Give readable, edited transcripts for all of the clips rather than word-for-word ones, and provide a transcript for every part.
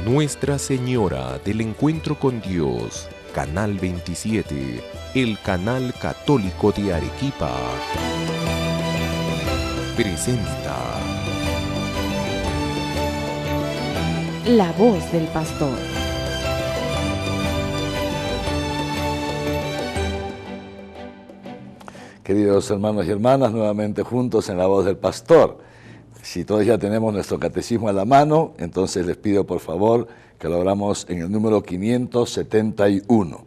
Nuestra Señora del Encuentro con Dios, Canal 27, el canal católico de Arequipa, presenta La Voz del Pastor. Queridos hermanos y hermanas, nuevamente juntos en La Voz del Pastor. Si todos ya tenemos nuestro catecismo a la mano, entonces les pido por favor que lo abramos en el número 571.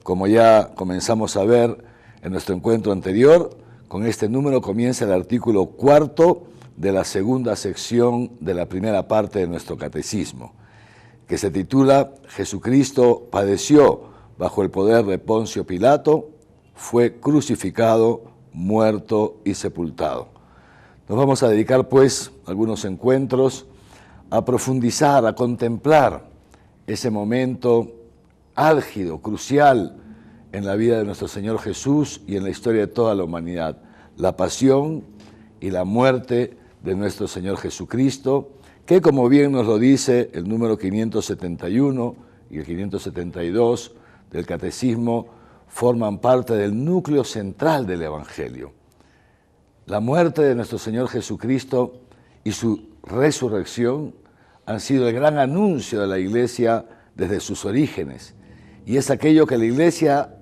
Como ya comenzamos a ver en nuestro encuentro anterior, con este número comienza el artículo 4 de la segunda sección de la primera parte de nuestro catecismo, que se titula Jesucristo padeció bajo el poder de Poncio Pilato, fue crucificado, muerto y sepultado. Nos vamos a dedicar, pues, algunos encuentros a profundizar, a contemplar ese momento álgido, crucial en la vida de nuestro Señor Jesús y en la historia de toda la humanidad, la pasión y la muerte de nuestro Señor Jesucristo, que, como bien nos lo dice el número 571 y el 572 del Catecismo, forman parte del núcleo central del Evangelio. La muerte de nuestro Señor Jesucristo y su resurrección han sido el gran anuncio de la Iglesia desde sus orígenes, y es aquello que la Iglesia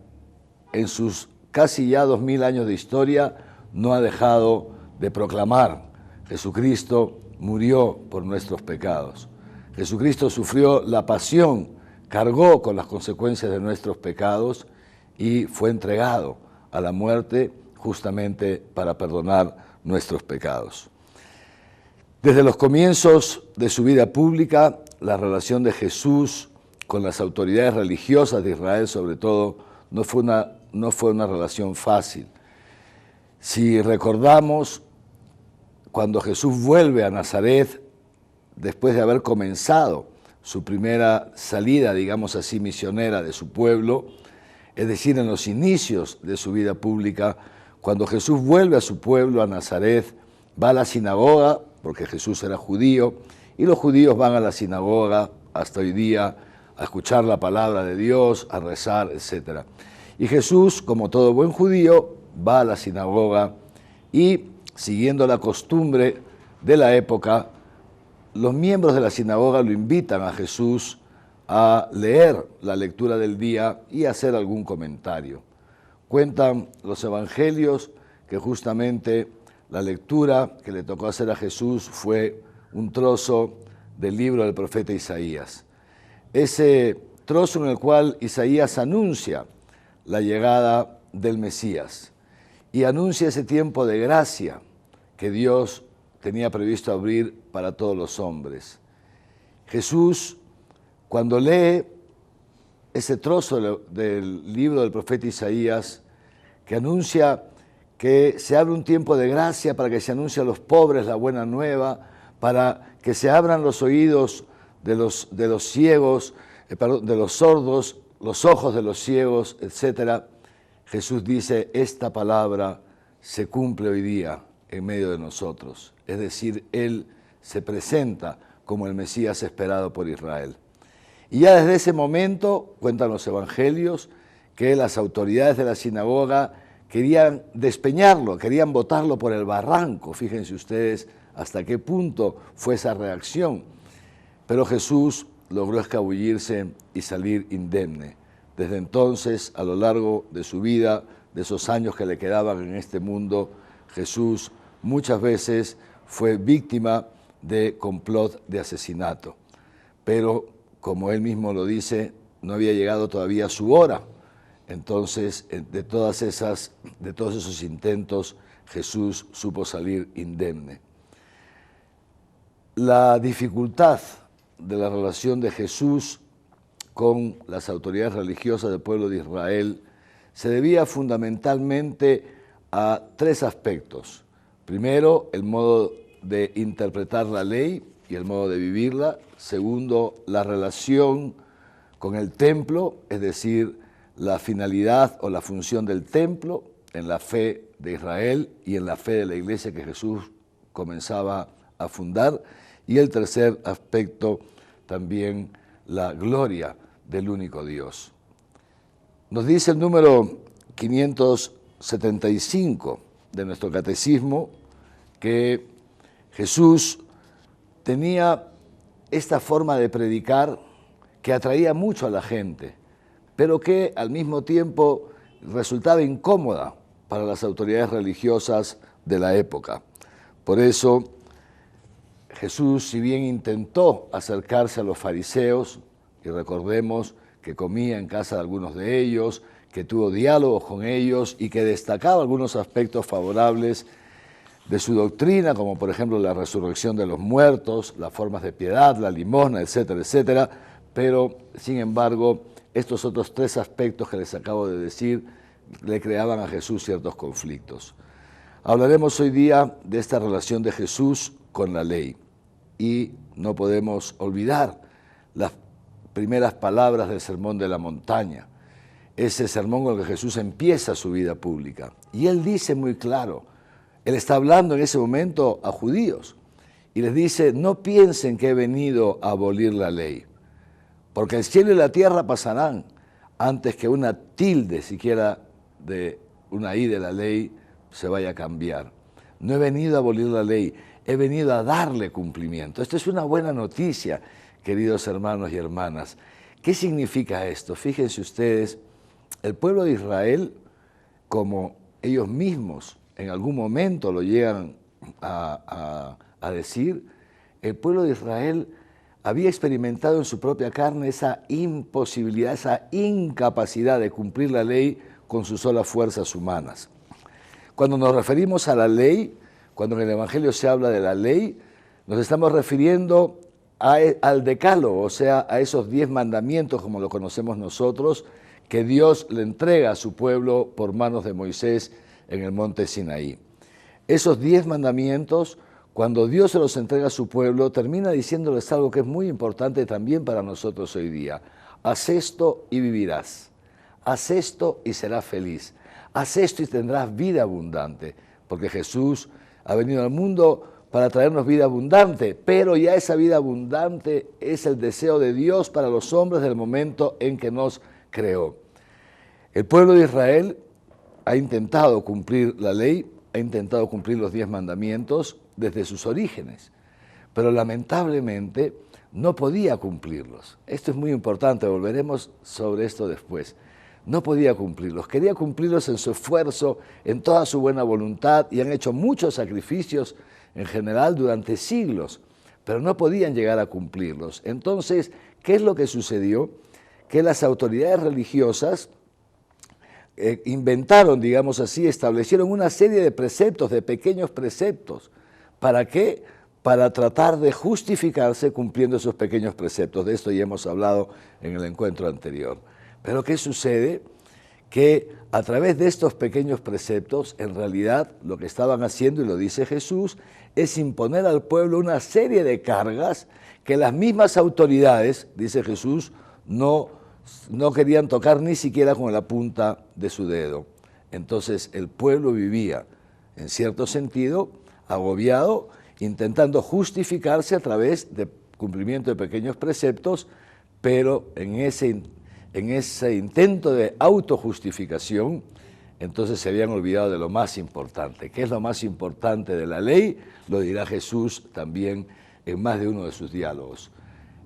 en sus casi ya 2000 años de historia no ha dejado de proclamar. Jesucristo murió por nuestros pecados. Jesucristo sufrió la pasión, cargó con las consecuencias de nuestros pecados y fue entregado a la muerte justamente para perdonar nuestros pecados. Desde los comienzos de su vida pública, la relación de Jesús con las autoridades religiosas de Israel, sobre todo, no fue una relación fácil. Si recordamos, cuando Jesús vuelve a Nazaret, después de haber comenzado su primera salida, digamos así, misionera de su pueblo, es decir, en los inicios de su vida pública, cuando Jesús vuelve a su pueblo, a Nazaret, va a la sinagoga, porque Jesús era judío, y los judíos van a la sinagoga hasta hoy día a escuchar la palabra de Dios, a rezar, etc. Y Jesús, como todo buen judío, va a la sinagoga y, siguiendo la costumbre de la época, los miembros de la sinagoga lo invitan a Jesús a leer la lectura del día y hacer algún comentario. Cuentan los evangelios que justamente la lectura que le tocó hacer a Jesús fue un trozo del libro del profeta Isaías. Ese trozo en el cual Isaías anuncia la llegada del Mesías y anuncia ese tiempo de gracia que Dios tenía previsto abrir para todos los hombres. Jesús, cuando lee ese trozo del libro del profeta Isaías, que anuncia que se abre un tiempo de gracia para que se anuncie a los pobres la buena nueva, para que se abran los oídos de los ciegos, de los sordos, los ojos de los ciegos, etc. Jesús dice, esta palabra se cumple hoy día en medio de nosotros. Es decir, Él se presenta como el Mesías esperado por Israel. Y ya desde ese momento, cuentan los evangelios, que las autoridades de la sinagoga querían despeñarlo, querían botarlo por el barranco. Fíjense ustedes hasta qué punto fue esa reacción. Pero Jesús logró escabullirse y salir indemne. Desde entonces, a lo largo de su vida, de esos años que le quedaban en este mundo, Jesús muchas veces fue víctima de complot de asesinato. Pero, como él mismo lo dice, no había llegado todavía su hora. Entonces, de todos esos intentos, Jesús supo salir indemne. La dificultad de la relación de Jesús con las autoridades religiosas del pueblo de Israel se debía fundamentalmente a tres aspectos. Primero, el modo de interpretar la ley y el modo de vivirla. Segundo, la relación con el templo, es decir, la finalidad o la función del templo en la fe de Israel y en la fe de la iglesia que Jesús comenzaba a fundar. Y el tercer aspecto, también la gloria del único Dios. Nos dice el número 575 de nuestro catecismo que Jesús tenía esta forma de predicar que atraía mucho a la gente, pero que al mismo tiempo resultaba incómoda para las autoridades religiosas de la época. Por eso Jesús, si bien intentó acercarse a los fariseos, y recordemos que comía en casa de algunos de ellos, que tuvo diálogos con ellos y que destacaba algunos aspectos favorables de su doctrina, como por ejemplo la resurrección de los muertos, las formas de piedad, la limosna, etcétera, etcétera, pero sin embargo estos otros tres aspectos que les acabo de decir le creaban a Jesús ciertos conflictos. Hablaremos hoy día de esta relación de Jesús con la ley y no podemos olvidar las primeras palabras del Sermón de la Montaña, ese sermón con el que Jesús empieza su vida pública. Y él dice muy claro, él está hablando en ese momento a judíos y les dice, no piensen que he venido a abolir la ley, porque el cielo y la tierra pasarán antes que una tilde siquiera de una i de la ley se vaya a cambiar. No he venido a abolir la ley, he venido a darle cumplimiento. Esto es una buena noticia, queridos hermanos y hermanas. ¿Qué significa esto? Fíjense ustedes, el pueblo de Israel, como ellos mismos en algún momento lo llegan a decir, el pueblo de Israel había experimentado en su propia carne esa imposibilidad, esa incapacidad de cumplir la ley con sus solas fuerzas humanas. Cuando nos referimos a la ley, cuando en el Evangelio se habla de la ley, nos estamos refiriendo al decálogo, o sea, a esos 10 mandamientos, como lo conocemos nosotros, que Dios le entrega a su pueblo por manos de Moisés en el monte Sinaí. Esos 10 mandamientos, cuando Dios se los entrega a su pueblo, termina diciéndoles algo que es muy importante también para nosotros hoy día. Haz esto y vivirás. Haz esto y serás feliz. Haz esto y tendrás vida abundante, porque Jesús ha venido al mundo para traernos vida abundante, pero ya esa vida abundante es el deseo de Dios para los hombres del momento en que nos creó. El pueblo de Israel ha intentado cumplir la ley, ha intentado cumplir los 10 mandamientos desde sus orígenes, pero lamentablemente no podía cumplirlos. Esto es muy importante, volveremos sobre esto después. No podía cumplirlos, quería cumplirlos en su esfuerzo, en toda su buena voluntad, y han hecho muchos sacrificios en general durante siglos, pero no podían llegar a cumplirlos. Entonces, ¿qué es lo que sucedió? Que las autoridades religiosas inventaron, digamos así, establecieron una serie de preceptos, de pequeños preceptos. ¿Para qué? Para tratar de justificarse cumpliendo esos pequeños preceptos. De esto ya hemos hablado en el encuentro anterior. Pero ¿qué sucede? Que a través de estos pequeños preceptos, en realidad lo que estaban haciendo, y lo dice Jesús, es imponer al pueblo una serie de cargas que las mismas autoridades, dice Jesús, no querían tocar ni siquiera con la punta de su dedo. Entonces el pueblo vivía, en cierto sentido, agobiado, intentando justificarse a través de cumplimiento de pequeños preceptos, pero en ese intento de autojustificación, entonces se habían olvidado de lo más importante. ¿Qué es lo más importante de la ley? Lo dirá Jesús también en más de uno de sus diálogos.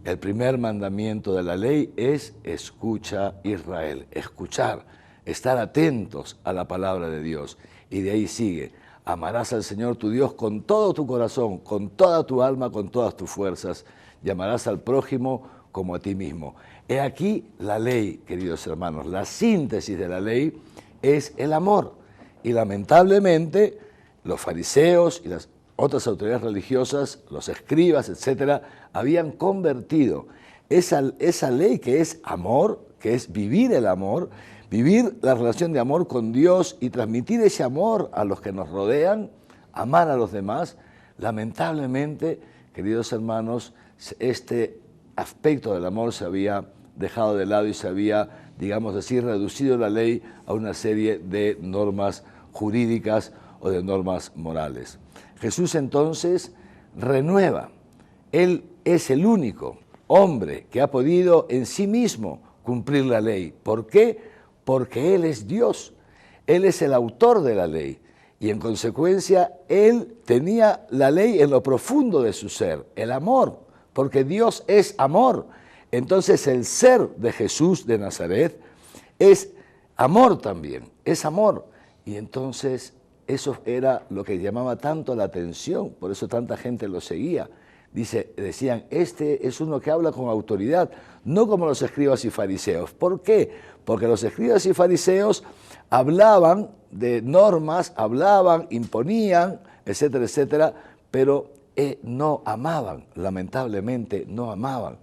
El primer mandamiento de la ley es escucha Israel, escuchar, estar atentos a la palabra de Dios. Y de ahí sigue, amarás al Señor tu Dios con todo tu corazón, con toda tu alma, con todas tus fuerzas, y amarás al prójimo como a ti mismo. He aquí la ley, queridos hermanos, la síntesis de la ley es el amor. Y lamentablemente los fariseos y las otras autoridades religiosas, los escribas, etcétera, habían convertido esa ley que es amor, que es vivir el amor, vivir la relación de amor con Dios y transmitir ese amor a los que nos rodean, amar a los demás. Lamentablemente, queridos hermanos, este aspecto del amor se había dejado de lado y se había, digamos así, reducido la ley a una serie de normas jurídicas o de normas morales. Jesús entonces renueva. Él es el único hombre que ha podido en sí mismo cumplir la ley. ¿Por qué? Porque Él es Dios, Él es el autor de la ley y en consecuencia Él tenía la ley en lo profundo de su ser, el amor, porque Dios es amor. Entonces el ser de Jesús de Nazaret es amor también, es amor. Y entonces eso era lo que llamaba tanto la atención, por eso tanta gente lo seguía. Decían, este es uno que habla con autoridad, no como los escribas y fariseos. ¿Por qué? Porque los escribas y fariseos hablaban de normas, hablaban, imponían, etcétera, etcétera, pero no amaban, lamentablemente no amaban.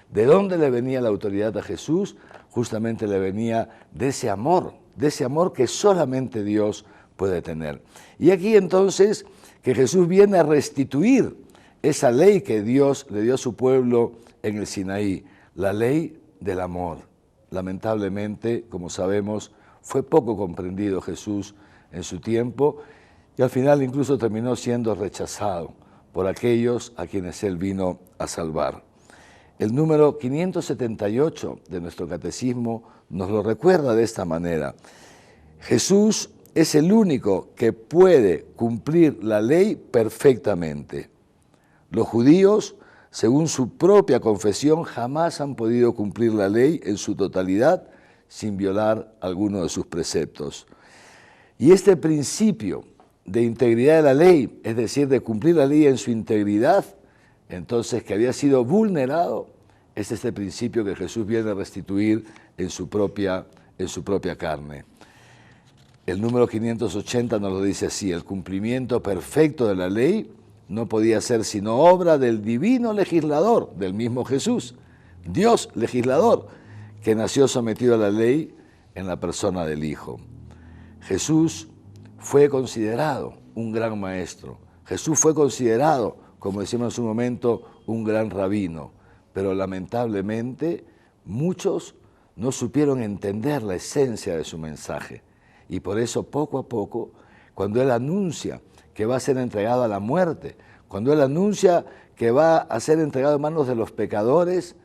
¿De dónde le venía la autoridad a Jesús? Justamente le venía de ese amor que solamente Dios puede tener. Y aquí entonces que Jesús viene a restituir esa ley que Dios le dio a su pueblo en el Sinaí, la ley del amor. Lamentablemente, como sabemos, fue poco comprendido Jesús en su tiempo y al final incluso terminó siendo rechazado por aquellos a quienes Él vino a salvar. El número 578 de nuestro catecismo nos lo recuerda de esta manera. Jesús es el único que puede cumplir la ley perfectamente. Los judíos, según su propia confesión, jamás han podido cumplir la ley en su totalidad sin violar alguno de sus preceptos. Y este principio de integridad de la ley, es decir, de cumplir la ley en su integridad, entonces que había sido vulnerado, es este principio que Jesús viene a restituir en su propia carne. El número 580 nos lo dice así: el cumplimiento perfecto de la ley no podía ser sino obra del divino legislador, del mismo Jesús, Dios legislador, que nació sometido a la ley en la persona del Hijo. Jesús fue considerado un gran maestro. Jesús fue considerado, como decimos en su momento, un gran rabino. Pero lamentablemente muchos no supieron entender la esencia de su mensaje. Y por eso poco a poco, cuando Él anuncia que va a ser entregado a la muerte, cuando Él anuncia que va a ser entregado en manos de los pecadores,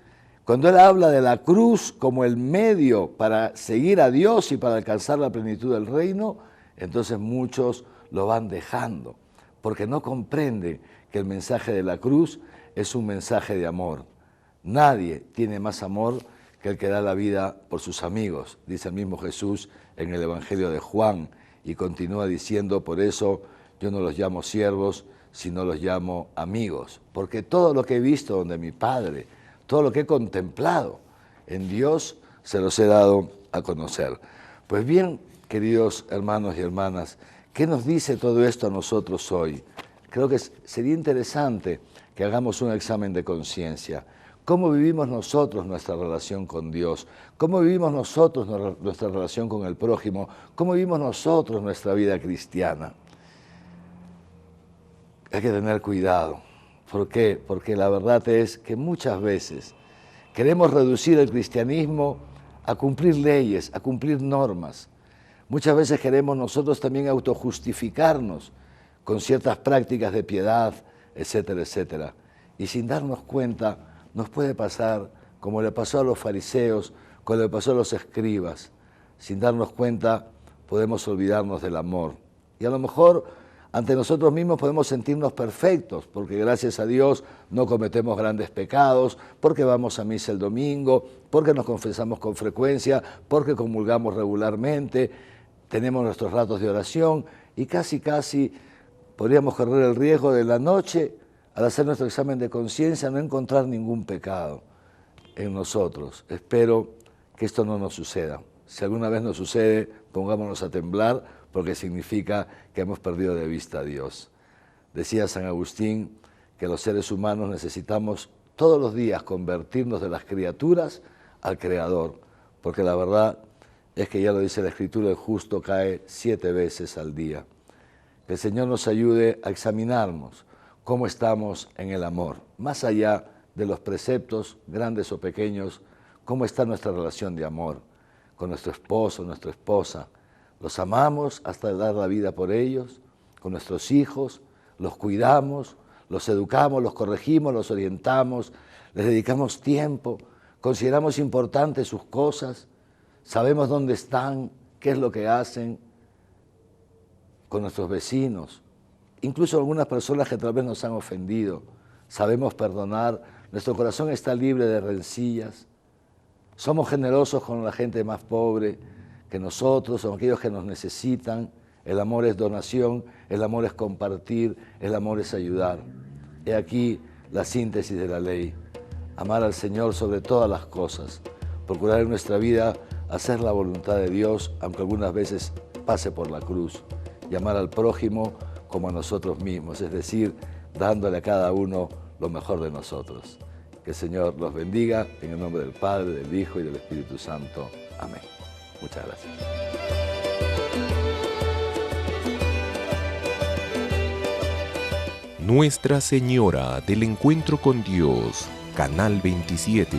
cuando Él habla de la cruz como el medio para seguir a Dios y para alcanzar la plenitud del reino, entonces muchos lo van dejando, porque no comprenden que el mensaje de la cruz es un mensaje de amor. Nadie tiene más amor que el que da la vida por sus amigos, dice el mismo Jesús en el Evangelio de Juan, y continúa diciendo, por eso yo no los llamo siervos, sino los llamo amigos, porque todo lo que he visto donde mi Padre, todo lo que he contemplado en Dios, se los he dado a conocer. Pues bien, queridos hermanos y hermanas, ¿qué nos dice todo esto a nosotros hoy? Creo que sería interesante que hagamos un examen de conciencia. ¿Cómo vivimos nosotros nuestra relación con Dios? ¿Cómo vivimos nosotros nuestra relación con el prójimo? ¿Cómo vivimos nosotros nuestra vida cristiana? Hay que tener cuidado. ¿Por qué? Porque la verdad es que muchas veces queremos reducir el cristianismo a cumplir leyes, a cumplir normas. Muchas veces queremos nosotros también autojustificarnos con ciertas prácticas de piedad, etcétera, etcétera. Y sin darnos cuenta, nos puede pasar como le pasó a los fariseos, como le pasó a los escribas. Sin darnos cuenta, podemos olvidarnos del amor. Y a lo mejor ante nosotros mismos podemos sentirnos perfectos, porque gracias a Dios no cometemos grandes pecados, porque vamos a misa el domingo, porque nos confesamos con frecuencia, porque comulgamos regularmente, tenemos nuestros ratos de oración y casi podríamos correr el riesgo de la noche, al hacer nuestro examen de conciencia, no encontrar ningún pecado en nosotros. Espero que esto no nos suceda. Si alguna vez nos sucede, pongámonos a temblar, porque significa que hemos perdido de vista a Dios. Decía San Agustín que los seres humanos necesitamos todos los días convertirnos de las criaturas al Creador, porque la verdad es que ya lo dice la Escritura, el justo cae 7 veces al día. Que el Señor nos ayude a examinarnos cómo estamos en el amor, más allá de los preceptos, grandes o pequeños, cómo está nuestra relación de amor con nuestro esposo, nuestra esposa. Los amamos hasta dar la vida por ellos, con nuestros hijos, los cuidamos, los educamos, los corregimos, los orientamos, les dedicamos tiempo, consideramos importantes sus cosas, sabemos dónde están, qué es lo que hacen con nuestros vecinos, incluso algunas personas que tal vez nos han ofendido. Sabemos perdonar, nuestro corazón está libre de rencillas, somos generosos con la gente más pobre que nosotros, con aquellos que nos necesitan. El amor es donación, el amor es compartir, el amor es ayudar. He aquí la síntesis de la ley: amar al Señor sobre todas las cosas, procurar en nuestra vida hacer la voluntad de Dios, aunque algunas veces pase por la cruz, y amar al prójimo como a nosotros mismos, es decir, dándole a cada uno lo mejor de nosotros. Que el Señor los bendiga, en el nombre del Padre, del Hijo y del Espíritu Santo. Amén. Muchas gracias. Nuestra Señora del Encuentro con Dios, Canal 27.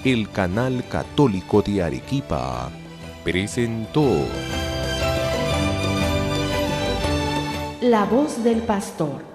El Canal Católico de Arequipa presentó La voz del pastor.